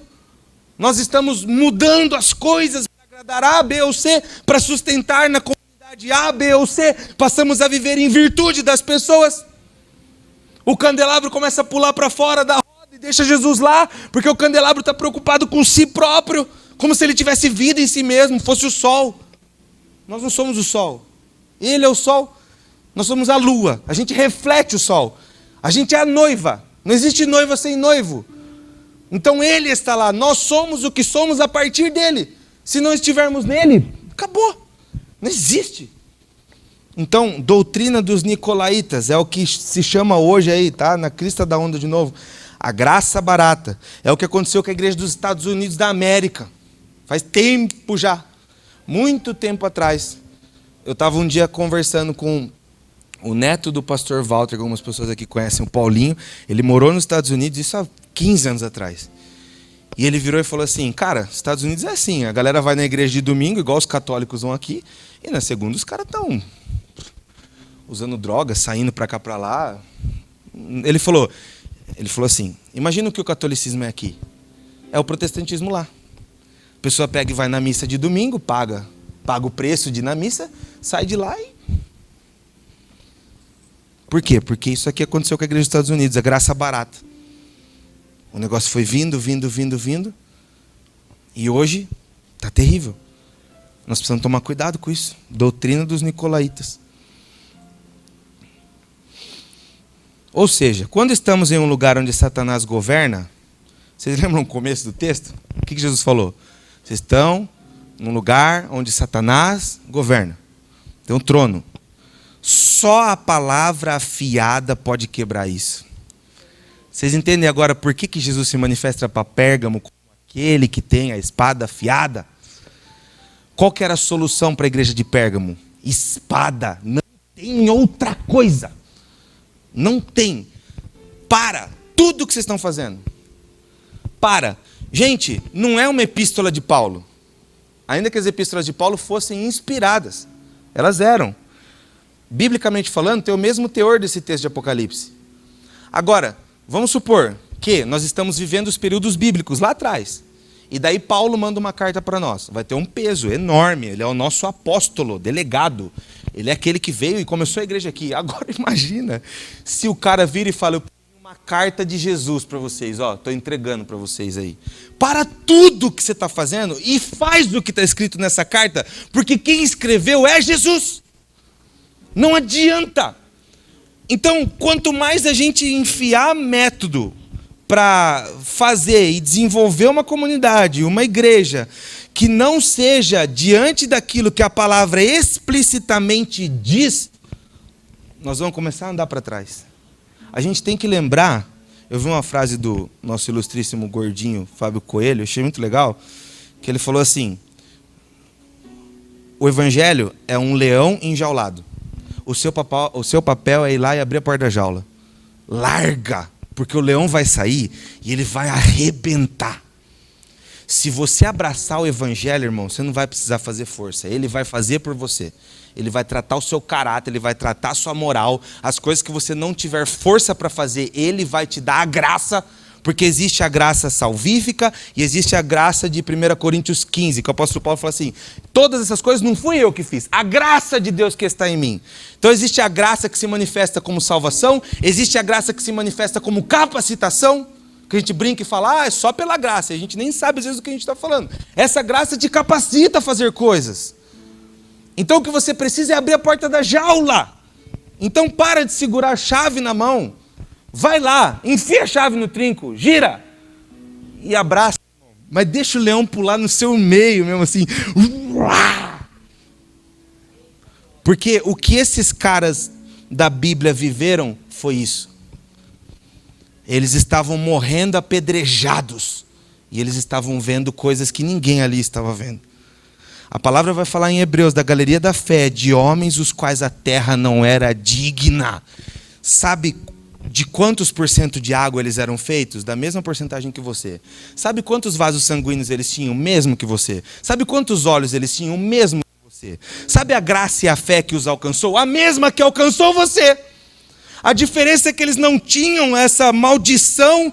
nós estamos mudando as coisas para agradar A, B ou C, para sustentar na comunidade A, B ou C. Passamos a viver em virtude das pessoas. O candelabro começa a pular para fora da roda e deixa Jesus lá, porque o candelabro está preocupado com si próprio, como se ele tivesse vida em si mesmo, fosse o sol. Nós não somos o sol, ele é o sol. Nós somos a lua, a gente reflete o sol. A gente é a noiva. Não existe noiva sem noivo. Então ele está lá. Nós somos o que somos a partir dele. Se não estivermos nele, acabou. Não existe. Então, doutrina dos nicolaítas é o que se chama hoje aí, tá? Na crista da onda de novo. A graça barata. É o que aconteceu com a igreja dos Estados Unidos da América. Faz tempo já. Muito tempo atrás. Eu estava um dia conversando com o neto do pastor Walter, que algumas pessoas aqui conhecem, o Paulinho. Ele morou nos Estados Unidos, isso há 15 anos atrás. E ele virou e falou assim, cara, Estados Unidos é assim, a galera vai na igreja de domingo, igual os católicos vão aqui, e na segunda os caras estão usando drogas, saindo para cá, para lá. Ele falou assim, imagina o que o catolicismo é aqui. É o protestantismo lá. A pessoa pega e vai na missa de domingo, paga o preço de ir na missa, sai de lá e... Por quê? Porque isso aqui aconteceu com a igreja dos Estados Unidos, a graça barata. O negócio foi vindo. E hoje está terrível. Nós precisamos tomar cuidado com isso. Doutrina dos nicolaítas. Ou seja, quando estamos em um lugar onde Satanás governa, vocês lembram o começo do texto? O que Jesus falou? Vocês estão num lugar onde Satanás governa. Tem um trono. Só a palavra afiada pode quebrar isso. Vocês entendem agora por que Jesus se manifesta para Pérgamo como aquele que tem a espada afiada? Qual que era a solução para a igreja de Pérgamo? Espada. Não tem outra coisa. Não tem. Para tudo que vocês estão fazendo. Para. Gente, não é uma epístola de Paulo. Ainda que as epístolas de Paulo fossem inspiradas. Elas eram. Biblicamente falando, tem o mesmo teor desse texto de Apocalipse. Agora, vamos supor que nós estamos vivendo os períodos bíblicos lá atrás. E daí Paulo manda uma carta para nós. Vai ter um peso enorme. Ele é o nosso apóstolo, delegado. Ele é aquele que veio e começou a igreja aqui. Agora imagina se o cara vira e fala, eu tenho uma carta de Jesus para vocês. Estou entregando para vocês aí. Para tudo que você está fazendo e faz o que está escrito nessa carta. Porque quem escreveu é Jesus. Não adianta. Então, quanto mais a gente enfiar método para fazer e desenvolver uma comunidade, uma igreja, que não seja diante daquilo que a palavra explicitamente diz, nós vamos começar a andar para trás. A gente tem que lembrar, eu vi uma frase do nosso ilustríssimo gordinho Fábio Coelho, achei muito legal, que ele falou assim, o evangelho é um leão enjaulado. O seu papel é ir lá e abrir a porta da jaula. Larga, porque o leão vai sair e ele vai arrebentar. Se você abraçar o evangelho, irmão, você não vai precisar fazer força. Ele vai fazer por você. Ele vai tratar o seu caráter, ele vai tratar a sua moral. As coisas que você não tiver força para fazer, ele vai te dar a graça. Porque existe a graça salvífica e existe a graça de 1 Coríntios 15, que o apóstolo Paulo fala assim, todas essas coisas não fui eu que fiz, a graça de Deus que está em mim. Então existe a graça que se manifesta como salvação, existe a graça que se manifesta como capacitação, que a gente brinca e fala, é só pela graça, e a gente nem sabe às vezes o que a gente está falando. Essa graça te capacita a fazer coisas. Então o que você precisa é abrir a porta da jaula. Então para de segurar a chave na mão. Vai lá, enfia a chave no trinco, gira e abraça. Mas deixa o leão pular no seu meio mesmo assim. Porque o que esses caras da Bíblia viveram foi isso. Eles estavam morrendo apedrejados. E eles estavam vendo coisas que ninguém ali estava vendo. A palavra vai falar em Hebreus, da galeria da fé, de homens os quais a terra não era digna. Sabe de quantos % de água eles eram feitos? Da mesma porcentagem que você. Sabe quantos vasos sanguíneos eles tinham? O mesmo que você. Sabe quantos olhos eles tinham? O mesmo que você. Sabe a graça e a fé que os alcançou? A mesma que alcançou você. A diferença é que eles não tinham essa maldição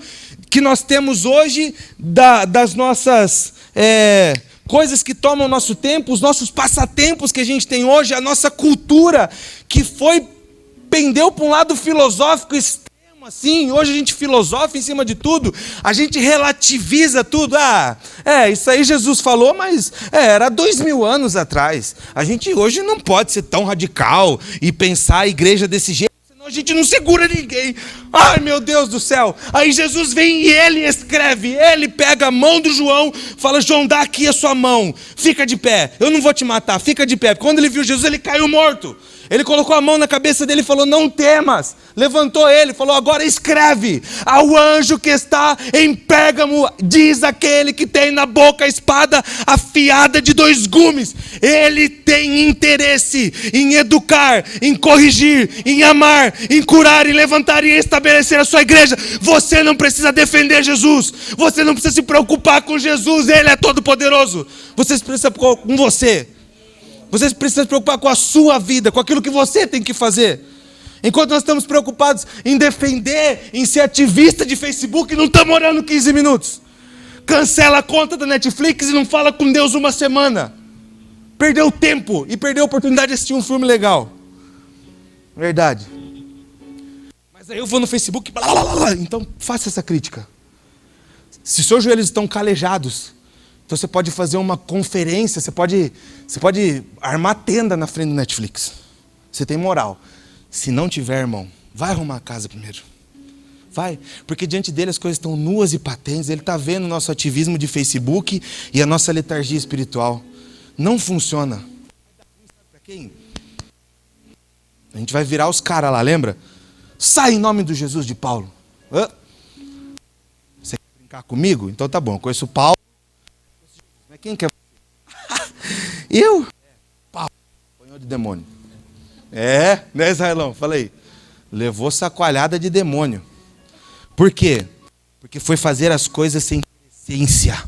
que nós temos hoje das nossas coisas que tomam nosso tempo, os nossos passatempos que a gente tem hoje, a nossa cultura que pendeu para um lado filosófico extremo, assim, hoje a gente filosofa em cima de tudo, a gente relativiza tudo. Isso aí Jesus falou, mas era 2000 anos atrás. A gente hoje não pode ser tão radical e pensar a igreja desse jeito, senão a gente não segura ninguém. Ai, meu Deus do céu. Aí Jesus vem e ele escreve, ele pega a mão do João, fala: João, dá aqui a sua mão, fica de pé, eu não vou te matar, fica de pé. Quando ele viu Jesus, ele caiu morto. Ele colocou a mão na cabeça dele e falou: não temas. Levantou ele, falou: agora escreve: ao anjo que está em Pérgamo, diz aquele que tem na boca a espada afiada de 2 gumes. Ele tem interesse em educar, em corrigir, em amar, em curar, em levantar e em estabelecer a sua igreja. Você não precisa defender Jesus. Você não precisa se preocupar com Jesus. Ele é todo poderoso. Você precisa se preocupar com você. Você precisa se preocupar com a sua vida, com aquilo que você tem que fazer. Enquanto nós estamos preocupados em defender, em ser ativista de Facebook, não estamos orando 15 minutos. Cancela a conta da Netflix e não fala com Deus uma semana. Perdeu tempo e perdeu a oportunidade de assistir um filme legal. Verdade. Mas aí eu vou no Facebook, blá, blá, blá, blá. Então faça essa crítica. Se seus joelhos estão calejados, então você pode fazer uma conferência, você pode armar tenda na frente do Netflix. Você tem moral. Se não tiver, irmão, vai arrumar a casa primeiro. Vai, porque diante dele as coisas estão nuas e patentes. Ele está vendo o nosso ativismo de Facebook e a nossa letargia espiritual. Não funciona. Para quem? A gente vai virar os caras lá, lembra? Sai em nome do Jesus de Paulo. Você quer brincar comigo? Então tá bom, eu conheço Paulo. Quem quer? Eu? Paulo, apanhou de demônio. Né, Israelão? Falei. Levou sacoalhada de demônio. Por quê? Porque foi fazer as coisas sem essência.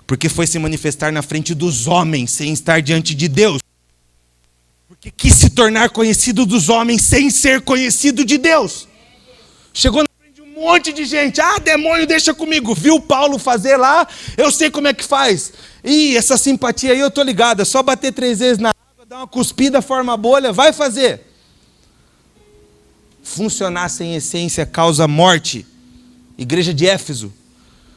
Porque foi se manifestar na frente dos homens, sem estar diante de Deus. Porque quis se tornar conhecido dos homens, sem ser conhecido de Deus. Chegou na frente de um monte de gente. Demônio, deixa comigo. Viu Paulo fazer lá? Eu sei como é que faz. Essa simpatia aí eu tô ligado. É só bater 3 vezes na água, dar uma cuspida, forma bolha. Vai fazer. Funcionar sem essência causa morte. Igreja de Éfeso.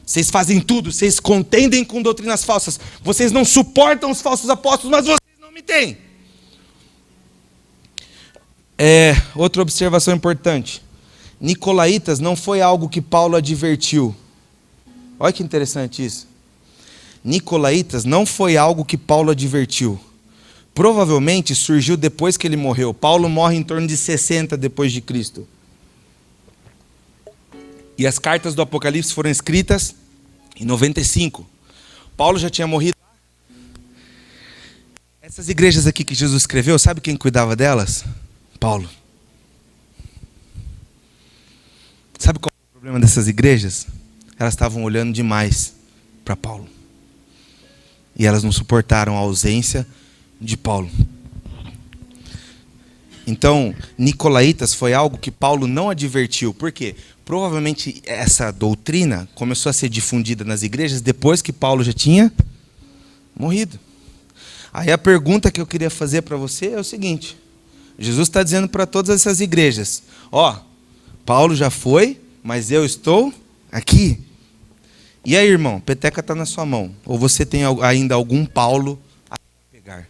Vocês fazem tudo. Vocês contendem com doutrinas falsas. Vocês não suportam os falsos apóstolos, mas vocês não me têm. Outra observação importante. Nicolaítas não foi algo que Paulo advertiu. Olha que interessante isso. Nicolaítas não foi algo que Paulo advertiu. Provavelmente surgiu depois que ele morreu. Paulo morre em torno de 60 depois de Cristo. E as cartas do Apocalipse foram escritas em 95. Paulo já tinha morrido. Essas igrejas aqui que Jesus escreveu, sabe quem cuidava delas? Paulo. Sabe qual é o problema dessas igrejas? Elas estavam olhando demais para Paulo. E elas não suportaram a ausência de Paulo. Então, Nicolaítas foi algo que Paulo não advertiu. Por quê? Provavelmente essa doutrina começou a ser difundida nas igrejas depois que Paulo já tinha morrido. Aí a pergunta que eu queria fazer para você é o seguinte. Jesus está dizendo para todas essas igrejas: Paulo já foi, mas eu estou aqui. E aí, irmão, peteca está na sua mão. Ou você tem ainda algum Paulo a pegar?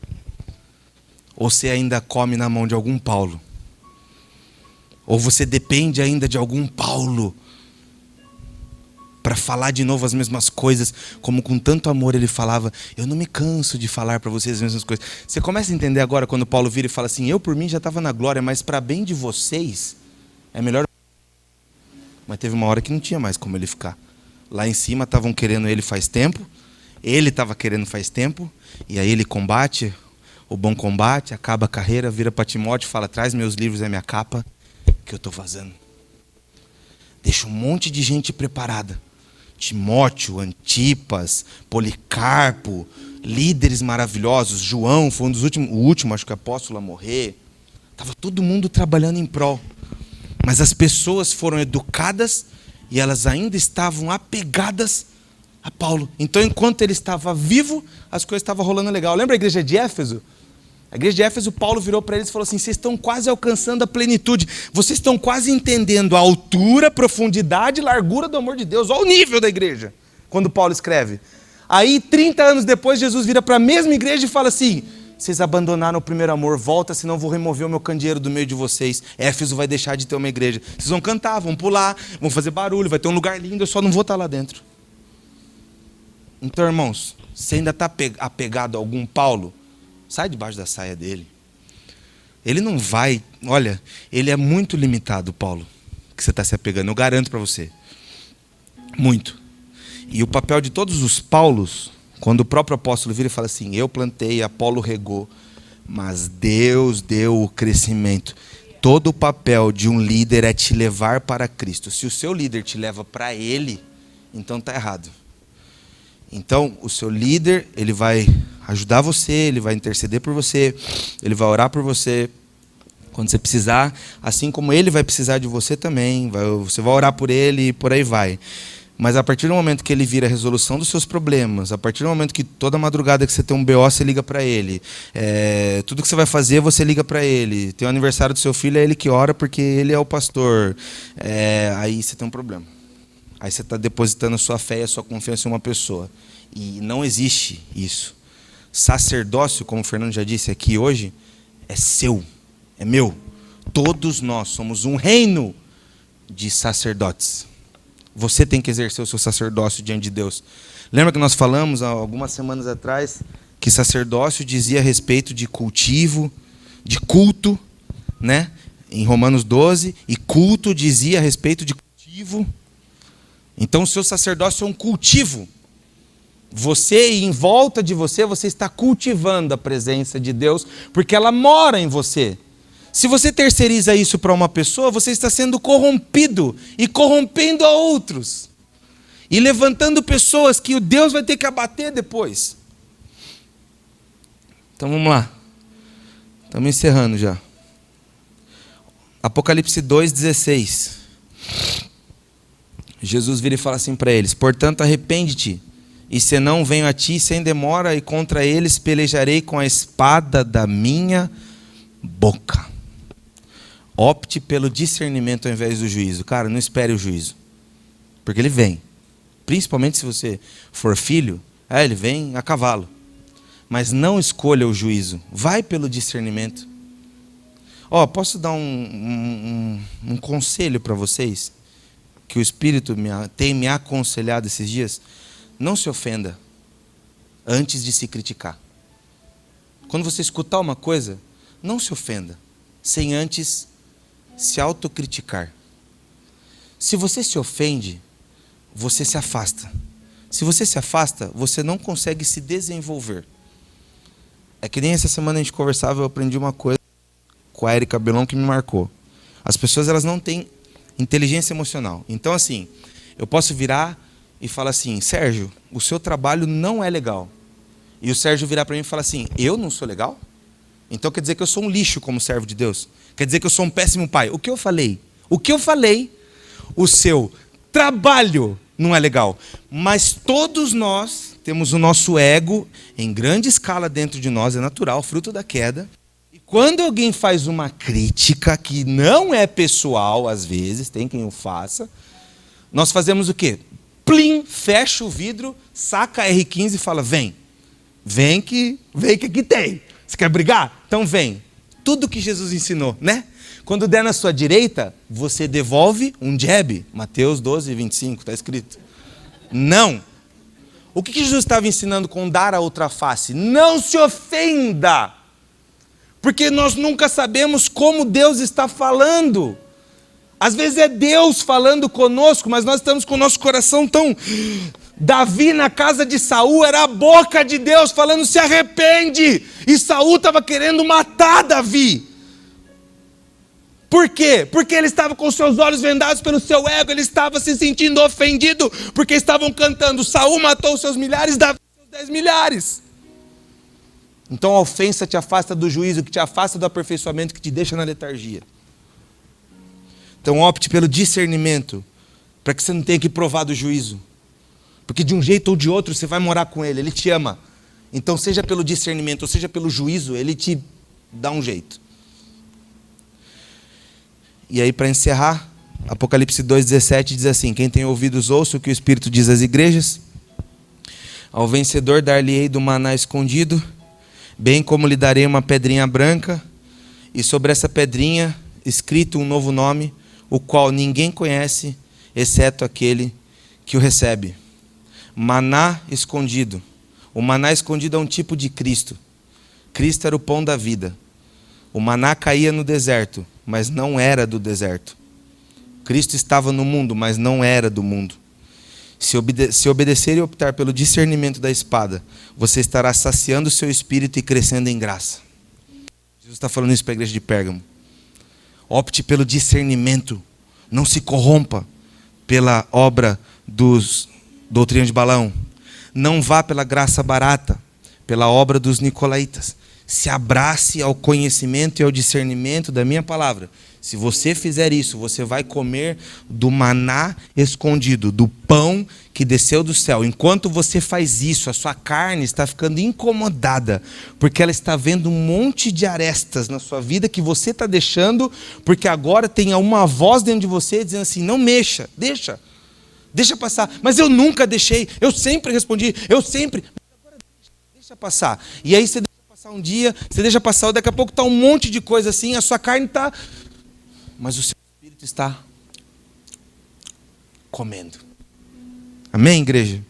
Ou você ainda come na mão de algum Paulo? Ou você depende ainda de algum Paulo para falar de novo as mesmas coisas, como com tanto amor ele falava? Eu não me canso de falar para vocês as mesmas coisas. Você começa a entender agora quando Paulo vira e fala assim: eu por mim já estava na glória, mas para bem de vocês é melhor. Mas teve uma hora que não tinha mais como ele ficar. Lá em cima estavam querendo ele faz tempo, ele estava querendo faz tempo, e aí ele combate o bom combate, acaba a carreira, vira para Timóteo e fala: traz meus livros e minha capa, que eu estou vazando. Deixa um monte de gente preparada. Timóteo, Antipas, Policarpo, líderes maravilhosos. João foi um dos últimos, o último, acho que apóstolo a morrer. Estava todo mundo trabalhando em prol. Mas as pessoas foram educadas e elas ainda estavam apegadas a Paulo. Então, enquanto ele estava vivo, as coisas estavam rolando legal. Lembra a igreja de Éfeso? A igreja de Éfeso, Paulo virou para eles e falou assim: vocês estão quase alcançando a plenitude, vocês estão quase entendendo a altura, profundidade e largura do amor de Deus. Olha o nível da igreja, quando Paulo escreve. Aí, 30 anos depois, Jesus vira para a mesma igreja e fala assim: vocês abandonaram o primeiro amor, volta, senão eu vou remover o meu candeeiro do meio de vocês. Éfeso vai deixar de ter uma igreja. Vocês vão cantar, vão pular, vão fazer barulho, vai ter um lugar lindo, eu só não vou estar lá dentro. Então, irmãos, você ainda está apegado a algum Paulo? Sai debaixo da saia dele. Ele não vai... Olha, ele é muito limitado, Paulo, que você está se apegando. Eu garanto para você. Muito. E o papel de todos os Paulos, quando o próprio apóstolo vira e fala assim: eu plantei, Apolo regou, mas Deus deu o crescimento. Todo o papel de um líder é te levar para Cristo. Se o seu líder te leva para ele, então está errado. Então, o seu líder, ele vai ajudar você, ele vai interceder por você, ele vai orar por você quando você precisar, assim como ele vai precisar de você também, você vai orar por ele e por aí vai. Mas a partir do momento que ele vira a resolução dos seus problemas, a partir do momento que toda madrugada que você tem um BO, você liga para ele, tudo que você vai fazer, você liga para ele, tem o aniversário do seu filho, é ele que ora porque ele é o pastor, aí você tem um problema. Aí você está depositando a sua fé e a sua confiança em uma pessoa. E não existe isso. Sacerdócio, como o Fernando já disse aqui hoje, é seu, é meu. Todos nós somos um reino de sacerdotes. Você tem que exercer o seu sacerdócio diante de Deus. Lembra que nós falamos há algumas semanas atrás que sacerdócio dizia a respeito de cultivo, de culto, né? Em Romanos 12, e culto dizia a respeito de cultivo. Então o seu sacerdócio é um cultivo. Você e em volta de você, você está cultivando a presença de Deus, porque ela mora em você. Se você terceiriza isso para uma pessoa, você está sendo corrompido e corrompendo a outros. E levantando pessoas que o Deus vai ter que abater depois. Então vamos lá. Estamos encerrando já. Apocalipse 2,16. Jesus vira e fala assim para eles: portanto, arrepende-te, e senão venho a ti sem demora, e contra eles pelejarei com a espada da minha boca. Opte pelo discernimento ao invés do juízo. Cara, não espere o juízo, porque ele vem. Principalmente se você for filho, ele vem a cavalo. Mas não escolha o juízo, vai pelo discernimento. Posso dar um conselho para vocês? Que o Espírito tem me aconselhado esses dias: não se ofenda antes de se criticar. Quando você escutar uma coisa, não se ofenda, sem antes se autocriticar. Se você se ofende, você se afasta. Se você se afasta, você não consegue se desenvolver. É que nem essa semana a gente conversava, eu aprendi uma coisa com a Érica Belon que me marcou. As pessoas, elas não têm inteligência emocional. Então, assim, eu posso virar e falar assim: Sérgio, o seu trabalho não é legal. E o Sérgio virar para mim e falar assim: eu não sou legal? Então quer dizer que eu sou um lixo como servo de Deus? Quer dizer que eu sou um péssimo pai? O que eu falei? O seu trabalho não é legal. Mas todos nós temos o nosso ego em grande escala dentro de nós, é natural, fruto da queda. Quando alguém faz uma crítica que não é pessoal, às vezes, tem quem o faça, nós fazemos o quê? Plim, fecha o vidro, saca a R15 e fala: vem que aqui tem. Você quer brigar? Então vem. Tudo que Jesus ensinou, né? Quando der na sua direita, você devolve um jab. Mateus 12, 25, está escrito. Não. O que Jesus estava ensinando com dar a outra face? Não se ofenda. Porque nós nunca sabemos como Deus está falando. Às vezes é Deus falando conosco, mas nós estamos com o nosso coração tão... Davi na casa de Saul era a boca de Deus falando: se arrepende. E Saul estava querendo matar Davi. Por quê? Porque ele estava com seus olhos vendados pelo seu ego, ele estava se sentindo ofendido, porque estavam cantando: Saul matou os seus milhares, Davi seus 10 milhares. Então a ofensa te afasta do juízo, que te afasta do aperfeiçoamento, que te deixa na letargia. Então opte pelo discernimento, para que você não tenha que provar do juízo. Porque de um jeito ou de outro você vai morar com ele, ele te ama. Então seja pelo discernimento, ou seja pelo juízo, ele te Dá um jeito. E aí, para encerrar, Apocalipse 2,17 diz assim: quem tem ouvidos, ouça o que o Espírito diz às igrejas. Ao vencedor dar-lhe-ei do maná escondido, bem como lhe darei uma pedrinha branca, e sobre essa pedrinha escrito um novo nome, o qual ninguém conhece, exceto aquele que o recebe. Maná escondido. O maná escondido é um tipo de Cristo. Cristo era o pão da vida. O maná caía no deserto, mas não era do deserto. Cristo estava no mundo, mas não era do mundo. Se obedecer e optar pelo discernimento da espada, você estará saciando o seu espírito e crescendo em graça. Jesus está falando isso para a igreja de Pérgamo. Opte pelo discernimento. Não se corrompa pela obra dos doutrina de Balaão. Não vá pela graça barata, pela obra dos nicolaítas. Se abrace ao conhecimento e ao discernimento da minha palavra. Se você fizer isso, você vai comer do maná escondido, do pão que desceu do céu. Enquanto você faz isso, a sua carne está ficando incomodada, porque ela está vendo um monte de arestas na sua vida que você está deixando, porque agora tem uma voz dentro de você dizendo assim: não mexa, deixa passar. Mas eu nunca deixei, eu sempre respondi, agora deixa passar. E aí você deixa passar um dia, você deixa passar, daqui a pouco está um monte de coisa assim, a sua carne está... mas o seu espírito está comendo. Amém, igreja?